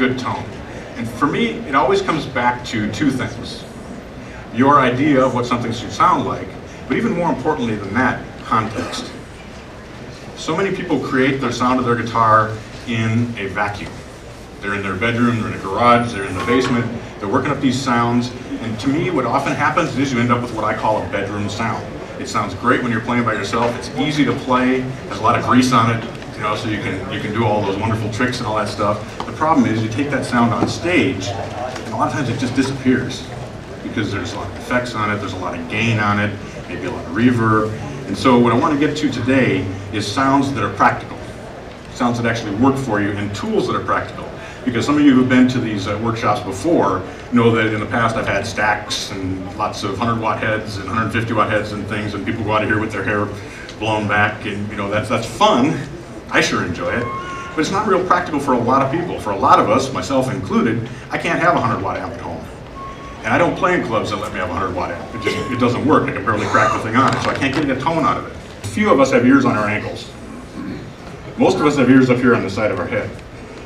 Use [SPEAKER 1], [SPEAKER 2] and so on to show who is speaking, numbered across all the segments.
[SPEAKER 1] good tone? And for me, it always comes back to two things. Your idea of what something should sound like, but even more importantly than that, context. So many people create the sound of their guitar in a vacuum. They're in their bedroom, they're in a garage, they're in the basement, they're working up these sounds, and to me what often happens is you end up with what I call a bedroom sound. It sounds great when you're playing by yourself, it's easy to play, there's a lot of grease on it, you know, so you can do all those wonderful tricks and all that stuff. The problem is you take that sound on stage, and a lot of times it just disappears because there's a lot of effects on it, there's a lot of gain on it, maybe a lot of reverb. And so what I want to get to today is sounds that are practical, sounds that actually work for you, and tools that are practical. Because some of you who've been to these workshops before know that in the past I've had stacks and lots of 100-watt heads and 150-watt heads and things, and people go out of here with their hair blown back, and you know that's fun. I sure enjoy it, but it's not real practical for a lot of people. For a lot of us, myself included, I can't have a 100-watt amp at home, and I don't play in clubs that let me have a 100-watt amp. It doesn't work. I can barely crack the thing on it, so I can't get a tone out of it. A few of us have ears on our ankles. Most of us have ears up here on the side of our head.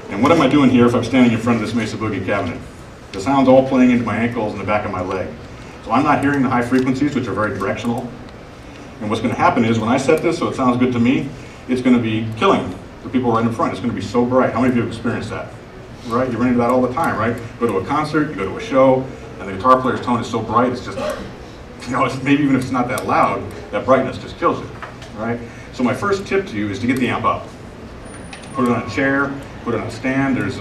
[SPEAKER 1] And what am I doing here if I'm standing in front of this Mesa Boogie cabinet? The sound's all playing into my ankles and the back of my leg. So I'm not hearing the high frequencies, which are very directional. And what's going to happen is when I set this so it sounds good to me, it's going to be killing the people right in front. It's going to be so bright. How many of you have experienced that? Right? You run into that all the time, right? Go to a concert, you go to a show, and the guitar player's tone is so bright, it's just, you know, maybe even if it's not that loud, that brightness just kills you, right? So my first tip to you is to get the amp up. Put it on a chair, put it on a stand. There's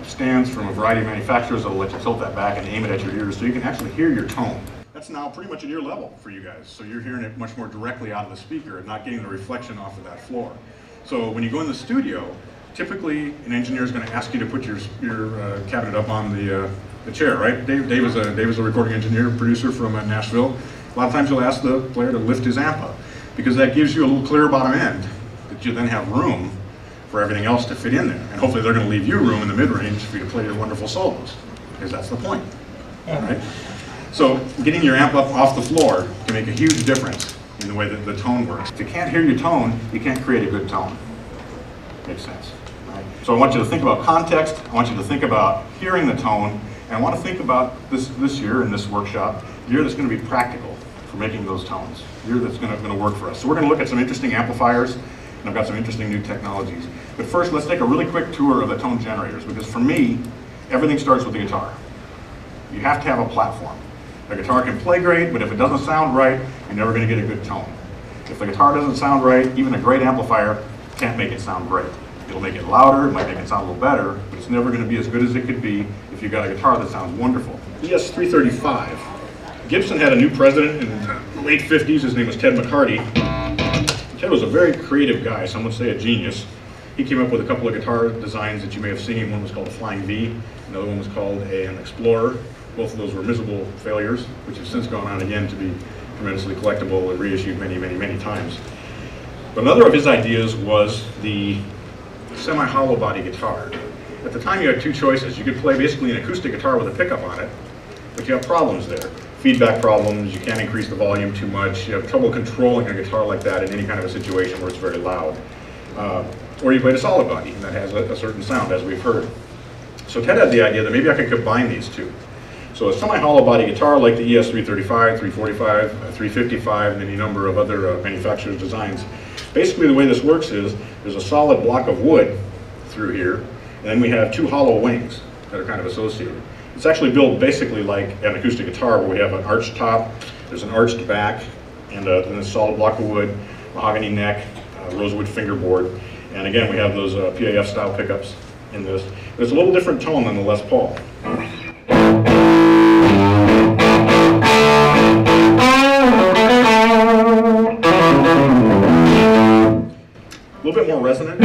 [SPEAKER 1] stands from a variety of manufacturers that'll let you tilt that back and aim it at your ears so you can actually hear your tone. That's now pretty much at ear level for you guys. So you're hearing it much more directly out of the speaker and not getting the reflection off of that floor. So when you go in the studio, typically an engineer is going to ask you to put your cabinet up on the chair, right? Dave is a recording engineer, producer from Nashville. A lot of times you'll ask the player to lift his amp up because that gives you a little clearer bottom end that you then have room for everything else to fit in there. And hopefully they're going to leave you room in the mid-range for you to play your wonderful solos, because that's the point, right? So getting your amp up off the floor can make a huge difference in the way that the tone works. If you can't hear your tone, you can't create a good tone. Makes sense, right? So I want you to think about context, I want you to think about hearing the tone, and I want to think about this year in this workshop, a year that's going to be practical for making those tones, a year that's going to work for us. So we're going to look at some interesting amplifiers, and I've got some interesting new technologies. But first, let's take a really quick tour of the tone generators, because for me, everything starts with the guitar. You have to have a platform. A guitar can play great, but if it doesn't sound right, you're never going to get a good tone. If the guitar doesn't sound right, even a great amplifier can't make it sound great. It'll make it louder, it might make it sound a little better, but it's never going to be as good as it could be if you've got a guitar that sounds wonderful. ES335. Gibson had a new president in the late 50s. His name was Ted McCarty. Ted was a very creative guy, some would say a genius. He came up with a couple of guitar designs that you may have seen. One was called a Flying V, another one was called an Explorer. Both of those were miserable failures, which have since gone on again to be tremendously collectible and reissued many, many, many times. But another of his ideas was the semi-hollow body guitar. At the time you had two choices. You could play basically an acoustic guitar with a pickup on it, but you have problems there. Feedback problems, you can't increase the volume too much, you have trouble controlling a guitar like that in any kind of a situation where it's very loud. Or you played a solid body, and that has a certain sound, as we've heard. So Ted had the idea that maybe I could combine these two. So a semi-hollow body guitar like the ES335, 345, 355, and any number of other manufacturers' designs. Basically the way this works is there's a solid block of wood through here, and then we have two hollow wings that are kind of associated. It's actually built basically like an acoustic guitar where we have an arched top, there's an arched back, and then a solid block of wood, mahogany neck, rosewood fingerboard, and again we have those PAF style pickups in this. There's a little different tone than the Les Paul. A little bit more resonant.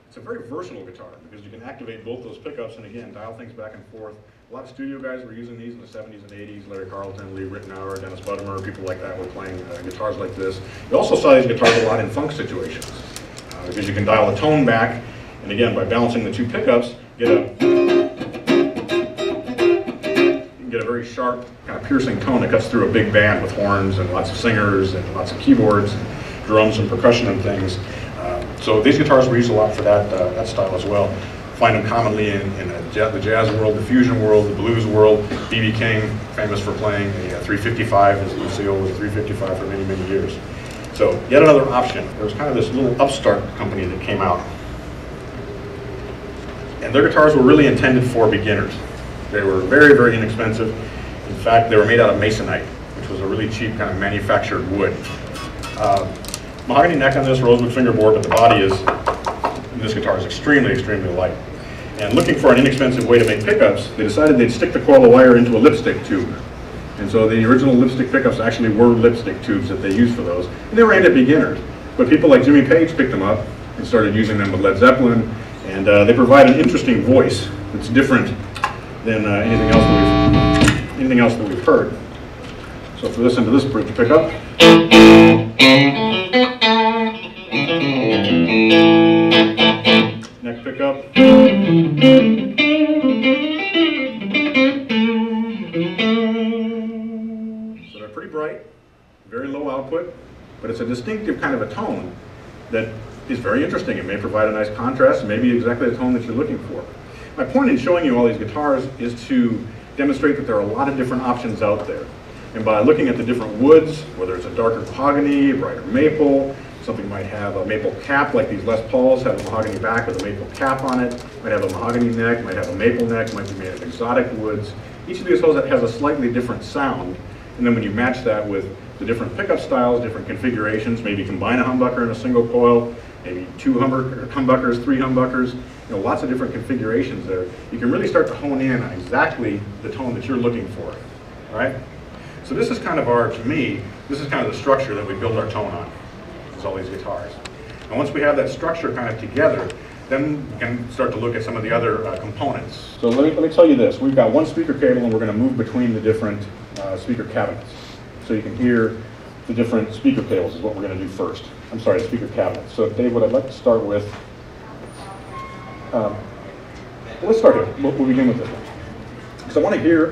[SPEAKER 1] It's a very versatile guitar because you can activate both those pickups and again dial things back and forth. A lot of studio guys were using these in the 70s and 80s. Larry Carlton, Lee Ritenour, Dennis Buttimer, people like that were playing guitars like this. You also saw these guitars a lot in funk situations because you can dial the tone back, and again by balancing the two pickups, get a can get a very sharp, kind of piercing tone that cuts through a big band with horns and lots of singers and lots of keyboards, and drums and percussion and things. So these guitars were used a lot for that style as well. Find them commonly in the jazz world, the fusion world, the blues world. B.B. King, famous for playing a 355, as Lucille was a 355 for many, many years. So yet another option. There was kind of this little upstart company that came out. And their guitars were really intended for beginners. They were very, very inexpensive. In fact, they were made out of masonite, which was a really cheap kind of manufactured wood. Mahogany neck on this, rosewood fingerboard, but the body is, this guitar is extremely, extremely light. And looking for an inexpensive way to make pickups, they decided they'd stick the coil of wire into a lipstick tube. And so the original lipstick pickups actually were lipstick tubes that they used for those. And they were aimed at beginners. But people like Jimmy Page picked them up and started using them with Led Zeppelin. And they provide an interesting voice that's different than anything else that we've heard. So if we listen to this bridge pickup. Neck pickup. So they're pretty bright, very low output, but it's a distinctive kind of a tone that is very interesting. It may provide a nice contrast, maybe exactly the tone that you're looking for. My point in showing you all these guitars is to demonstrate that there are a lot of different options out there. And by looking at the different woods, whether it's a darker mahogany, brighter maple, something might have a maple cap, like these Les Pauls have a mahogany back with a maple cap on it, might have a mahogany neck, might have a maple neck, might be made of exotic woods. Each of these has a slightly different sound, and then when you match that with the different pickup styles, different configurations, maybe combine a humbucker in a single coil, maybe two humbuckers, three humbuckers, lots of different configurations there. You can really start to hone in on exactly the tone that you're looking for, right? So this is kind of to me, this is kind of the structure that we build our tone on, is all these guitars. And once we have that structure kind of together, then we can start to look at some of the other components. So let me tell you this. We've got one speaker cable and we're going to move between the different speaker cabinets. So you can hear the different speaker cables is what we're going to do first. I'm sorry, the speaker cabinets. So Dave, what I'd like to start with, let's start here. We'll begin with this one. So I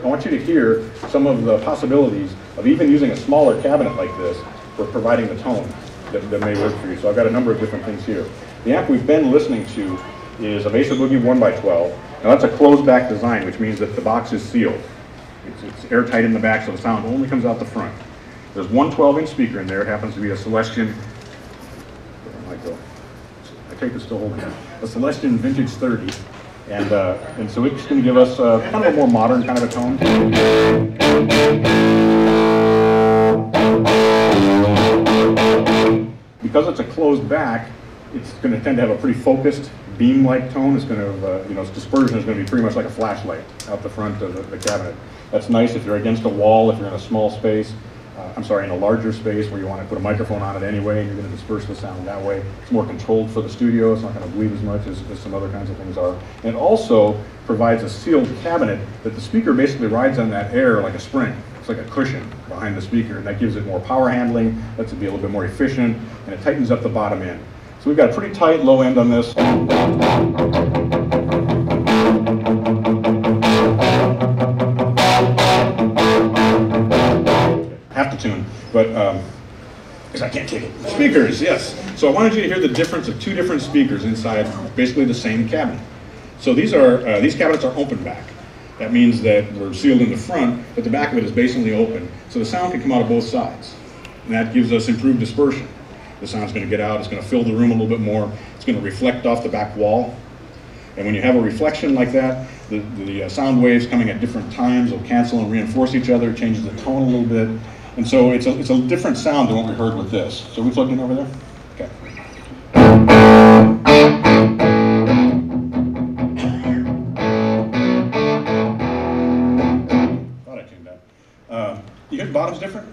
[SPEAKER 1] want you to hear some of the possibilities of even using a smaller cabinet like this for providing the tone that may work for you. So I've got a number of different things here. The amp we've been listening to is a Mesa Boogie 1x12. Now that's a closed back design, which means that the box is sealed. It's airtight in the back, so the sound only comes out the front. There's one 12-inch speaker in there. It happens to be a Celestion. I take this to hold here. A Celestion Vintage 30. And so it's going to give us kind of a more modern kind of a tone. Because it's a closed back, it's going to tend to have a pretty focused beam-like tone. It's going to, its dispersion is going to be pretty much like a flashlight out the front of the cabinet. That's nice if you're against a wall, if you're in a small space. In a larger space where you want to put a microphone on it anyway, and you're going to disperse the sound that way. It's more controlled for the studio. It's not going to bleed as much as some other kinds of things are. And it also provides a sealed cabinet that the speaker basically rides on that air like a spring. It's like a cushion behind the speaker, and that gives it more power handling, lets it be a little bit more efficient, and it tightens up the bottom end. So we've got a pretty tight low end on this. Have to tune, but because I can't take it. Speakers, yes. So I wanted you to hear the difference of two different speakers inside basically the same cabinet. So these cabinets are open back. That means that we're sealed in the front, but the back of it is basically open, so the sound can come out of both sides. And that gives us improved dispersion. The sound's going to get out, it's going to fill the room a little bit more, it's going to reflect off the back wall. And when you have a reflection like that, the sound waves coming at different times will cancel and reinforce each other, it changes the tone a little bit. And so it's a different sound than what we heard with this. So we plugged in over there? Okay. Thought I tuned that. You hear the bottom's different?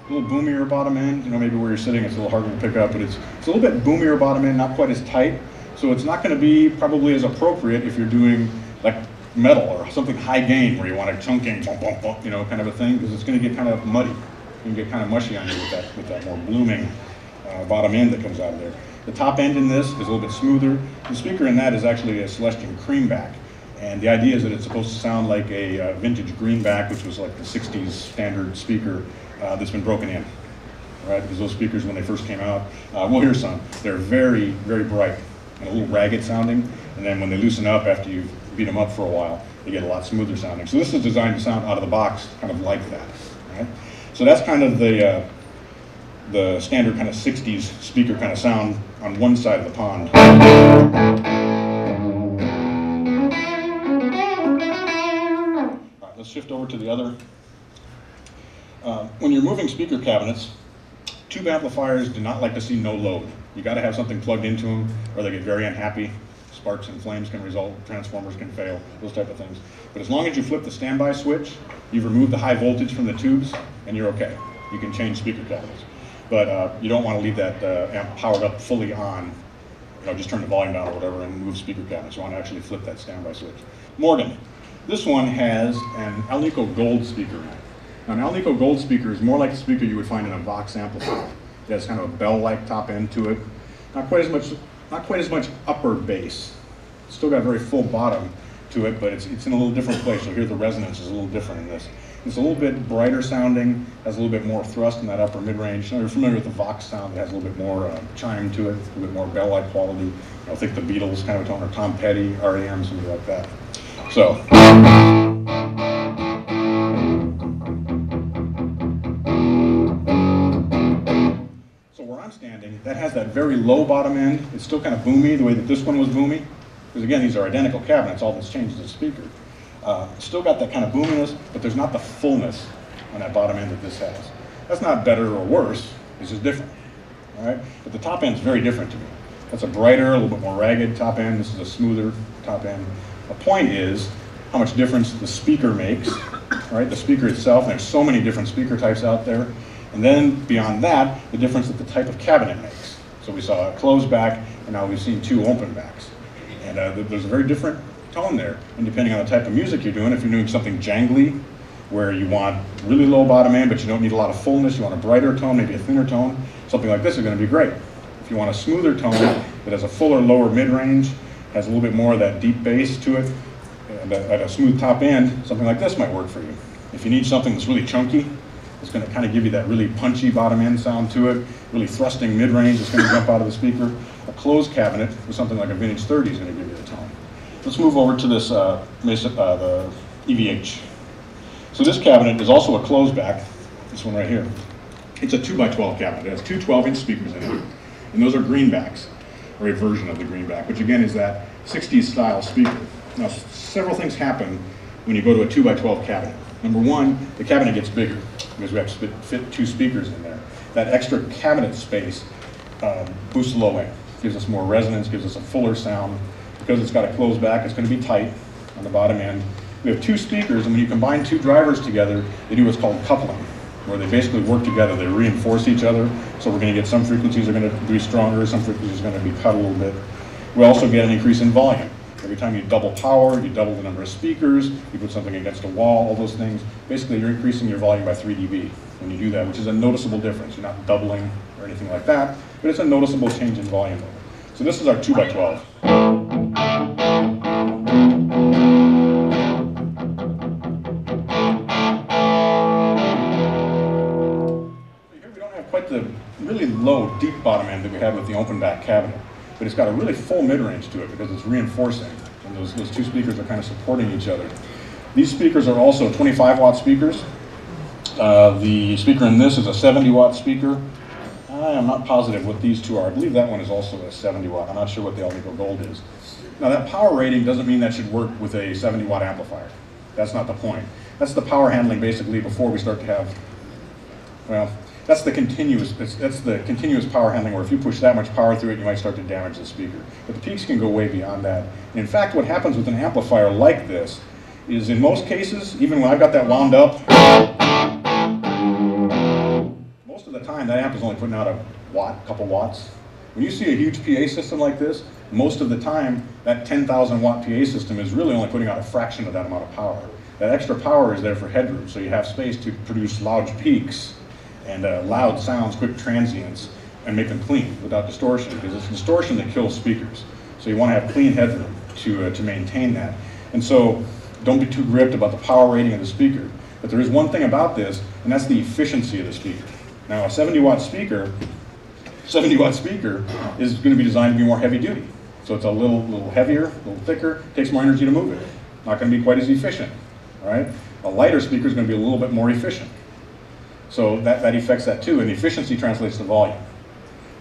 [SPEAKER 1] A little boomier bottom end. Maybe where you're sitting it's a little harder to pick up, but it's a little bit boomier bottom end, not quite as tight. So it's not going to be probably as appropriate if you're doing like metal or something high gain where you want a chunking, bump, bump, bump, kind of a thing, because it's going to get kind of muddy. You can get kind of mushy on you with that more blooming bottom end that comes out of there. The top end in this is a little bit smoother. The speaker in that is actually a Celestion Creamback. And the idea is that it's supposed to sound like a vintage greenback, which was like the 60s standard speaker that's been broken in, right? Because those speakers, when they first came out, we'll hear some, they're very, very bright and a little ragged sounding. And then when they loosen up after you've beat them up for a while, they get a lot smoother sounding. So this is designed to sound out of the box kind of like that, right? So that's kind of the standard kind of 60s speaker kind of sound on one side of the pond. All right, let's shift over to the other. When you're moving speaker cabinets, tube amplifiers do not like to see no load. You got to have something plugged into them or they get very unhappy. Sparks and flames can result, transformers can fail, those type of things. But as long as you flip the standby switch, you've removed the high voltage from the tubes, and you're okay. You can change speaker cabinets. But you don't want to leave that amp powered up fully on, just turn the volume down or whatever and move speaker cabinets. You want to actually flip that standby switch. Morgan, this one has an Alnico Gold speaker in it. Now, an Alnico Gold speaker is more like the speaker you would find in a Vox amplifier. It has kind of a bell-like top end to it. Not quite as much upper bass. It's still got a very full bottom to it, but it's in a little different place. You'll hear the resonance is a little different in this. It's a little bit brighter sounding, has a little bit more thrust in that upper mid-range. You're familiar with the Vox sound, it has a little bit more chime to it, a little bit more bell-like quality. I think the Beatles kind of a tone, or Tom Petty, REM, something like that. So. Standing, that has that very low bottom end. It's still kind of boomy the way that this one was boomy. Because again, these are identical cabinets, all that's changed is the speaker. Still got that kind of boominess, but there's not the fullness on that bottom end that this has. That's not better or worse, it's just different. All right? But the top end is very different to me. That's a brighter, a little bit more ragged top end. This is a smoother top end. The point is how much difference the speaker makes. All right? The speaker itself, and there's so many different speaker types out there. And then beyond that, the difference that the type of cabinet makes. So we saw a closed back, and now we've seen two open backs. And there's a very different tone there. And depending on the type of music you're doing, if you're doing something jangly, where you want really low bottom end, but you don't need a lot of fullness, you want a brighter tone, maybe a thinner tone, something like this is going to be great. If you want a smoother tone that has a fuller lower mid-range, has a little bit more of that deep bass to it, and at a smooth top end, something like this might work for you. If you need something that's really chunky, it's going to kind of give you that really punchy bottom end sound to it, really thrusting mid-range, it's going to jump out of the speaker. A closed cabinet with something like a vintage 30 is going to give you the tone. Let's move over to this, the EVH. So this cabinet is also a closed back, this one right here. It's a 2x12 cabinet. It has two 12-inch speakers in it, and those are greenbacks, or a version of the greenback, which again is that 60s style speaker. Now, several things happen when you go to a 2x12 cabinet. Number one, the cabinet gets bigger because we have to fit two speakers in there. That extra cabinet space boosts the low end, gives us more resonance, gives us a fuller sound. Because it's got a closed back, it's going to be tight on the bottom end. We have two speakers, and when you combine two drivers together, they do what's called coupling, where they basically work together, they reinforce each other. So we're going to get some frequencies are going to be stronger, some frequencies are going to be cut a little bit. We also get an increase in volume. Every time you double power, you double the number of speakers, you put something against a wall, all those things. Basically, you're increasing your volume by 3 dB when you do that, which is a noticeable difference. You're not doubling or anything like that, but it's a noticeable change in volume level. So this is our 2x12. Here we don't have quite the really low, deep bottom end that we had with the open back cabinet. But it's got a really full mid-range to it because it's reinforcing, and those two speakers are kind of supporting each other. These speakers are also 25-watt speakers. The speaker in this is a 70-watt speaker. I am not positive what these two are. I believe that one is also a 70-watt. I'm not sure what the Alnico Gold is. Now that power rating doesn't mean that should work with a 70-watt amplifier. That's not the point. That's the power handling basically before we start to have, well, that's the continuous power handling where if you push that much power through it, you might start to damage the speaker. But the peaks can go way beyond that. And in fact, what happens with an amplifier like this is in most cases, even when I've got that wound up, most of the time that amp is only putting out a watt, couple watts. When you see a huge PA system like this, most of the time that 10,000 watt PA system is really only putting out a fraction of that amount of power. That extra power is there for headroom, so you have space to produce large peaks and loud sounds, quick transients, and make them clean without distortion, because it's distortion that kills speakers. So you want to have clean headroom to maintain that. And so don't be too gripped about the power rating of the speaker. But there is one thing about this, and that's the efficiency of the speaker. Now a 70-watt speaker is going to be designed to be more heavy duty. So it's a little heavier, a little thicker, takes more energy to move it. Not going to be quite as efficient, all right? A lighter speaker is going to be a little bit more efficient. So that affects that too, and efficiency translates to volume.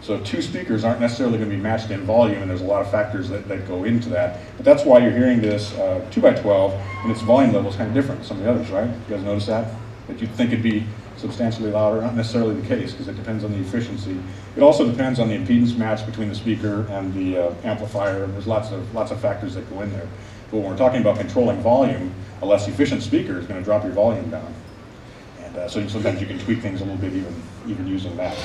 [SPEAKER 1] So two speakers aren't necessarily going to be matched in volume, and there's a lot of factors that go into that. But that's why you're hearing this 2x12, and its volume level is kind of different than some of the others, right? You guys notice that? That you'd think it'd be substantially louder, not necessarily the case, because it depends on the efficiency. It also depends on the impedance match between the speaker and the amplifier, and there's lots of factors that go in there. But when we're talking about controlling volume, a less efficient speaker is going to drop your volume down. And so sometimes you can tweak things a little bit even using that.